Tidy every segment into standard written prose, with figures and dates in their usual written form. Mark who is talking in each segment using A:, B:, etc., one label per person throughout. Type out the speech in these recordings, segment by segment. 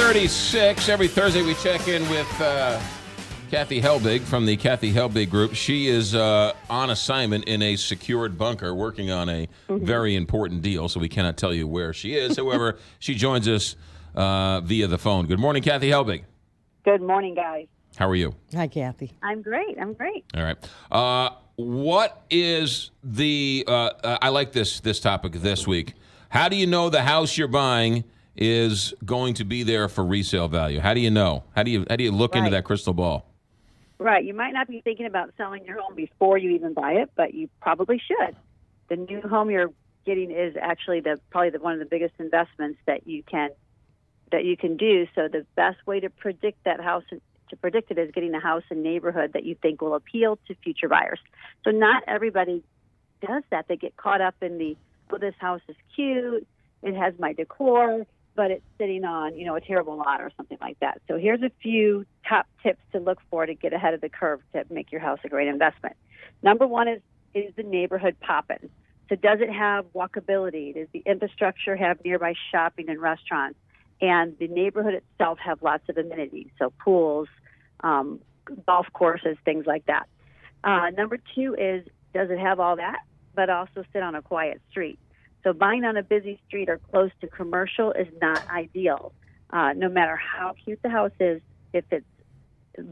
A: 6:36. Every Thursday we check in with Kathy Helbig from the Kathy Helbig Group. She is on assignment in a secured bunker working on a very important deal, so we cannot tell you where she is. However, she joins us via the phone. Good morning, Kathy Helbig.
B: Good morning, guys.
A: How are you?
C: Hi, Kathy.
B: I'm great.
A: All right. What is the I like this topic this week. How do you know the house you're buying is going to be there for resale value? How do you know? How do you look into that crystal ball?
B: Right. You might not be thinking about selling your home before you even buy it, but you probably should. The new home you're getting is actually probably one of the biggest investments that you can do. So the best way to predict that house, to predict it, is getting a house and neighborhood that you think will appeal to future buyers. So not everybody does that. They get caught up in this house is cute, it has my decor, but it's sitting on, a terrible lot or something like that. So here's a few top tips to look for to get ahead of the curve to make your house a great investment. Number one is the neighborhood poppin'? So does it have walkability? Does the infrastructure have nearby shopping and restaurants? And the neighborhood itself have lots of amenities, so pools, golf courses, things like that. Number two is, does it have all that, but also sit on a quiet street? So buying on a busy street or close to commercial is not ideal. No matter how cute the house is, if it's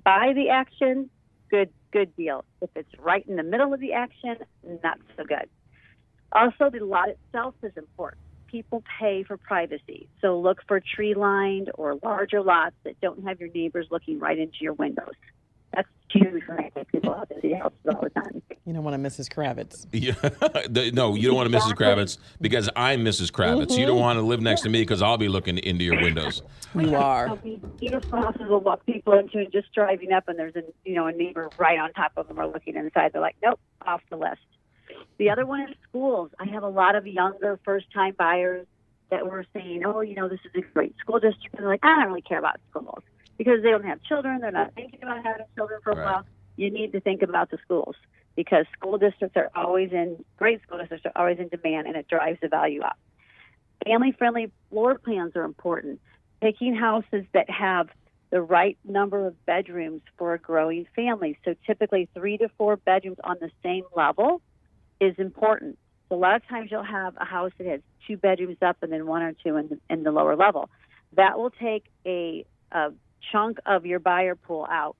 B: by the action, good deal. If it's right in the middle of the action, not so good. Also, the lot itself is important. People pay for privacy, so look for tree-lined or larger lots that don't have your neighbors looking right into your windows. That's huge when I take people out to see houses all the time.
C: You don't want a Mrs. Kravitz.
A: Yeah. No, you don't want a Mrs. Kravitz because I'm Mrs. Kravitz. You don't want to live next to me because I'll be looking into your windows.
C: You are.
B: Beautiful houses will walk people into it just driving up, and there's a neighbor right on top of them or looking inside. They're like, nope, off the list. The other one is schools. I have a lot of younger first-time buyers that were saying, this is a great school district. And they're like, I don't really care about schools because they don't have children. They're not thinking about having children for a while. You need to think about the schools because great school districts are always in demand, and it drives the value up. Family-friendly floor plans are important. Picking houses that have the right number of bedrooms for a growing family. So typically 3 to 4 bedrooms on the same level is important. So a lot of times you'll have a house that has 2 bedrooms up and then 1 or 2 in the lower level. That will take a chunk of your buyer pool out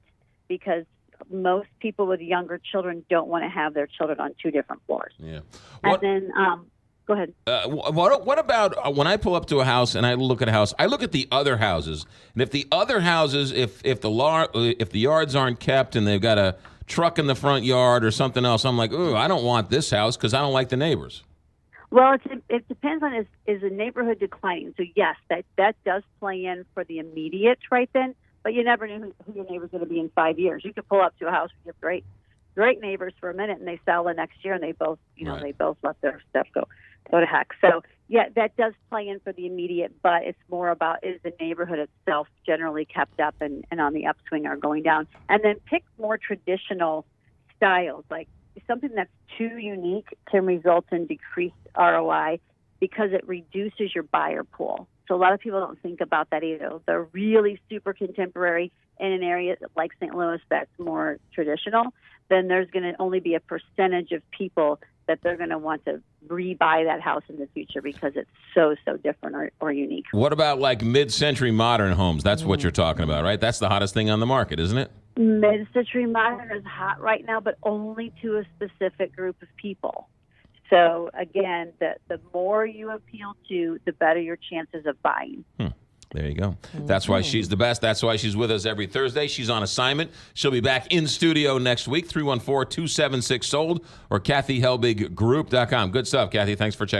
B: because most people with younger children don't want to have their children on 2 different floors.
A: Yeah.
B: And then, go ahead.
A: What about when I pull up to a house and I look at a house? I look at the other houses, and if the other houses, if the yards aren't kept and they've got a truck in the front yard or something else, I'm like, ooh, I don't want this house because I don't like the neighbors.
B: Well, it depends on is the neighborhood declining. So yes, that does play in for the immediate right then, but you never know who your neighbor's going to be in 5 years. You could pull up to a house with your great neighbors for a minute, and they sell the next year, and they both they both let their stuff go to heck. So yeah, that does play in for the immediate, but it's more about is the neighborhood itself generally kept up and on the upswing or going down. And then pick more traditional styles. Like something that's too unique can result in decreased ROI because it reduces your buyer pool. So a lot of people don't think about that either. They're really super contemporary in an area like St. Louis that's more traditional, then there's going to only be a percentage of people that they're going to want to rebuy that house in the future because it's so different or unique.
A: What about like mid-century modern homes? That's what you're talking about, right? That's the hottest thing on the market, isn't it?
B: Mid-century modern is hot right now, but only to a specific group of people. So again, the more you appeal to, the better your chances of buying.
A: There you go. That's why she's the best. That's why she's with us every Thursday. She's on assignment. She'll be back in studio next week, 314-276-SOLD or KathyHelbigGroup.com. Good stuff, Kathy. Thanks for checking.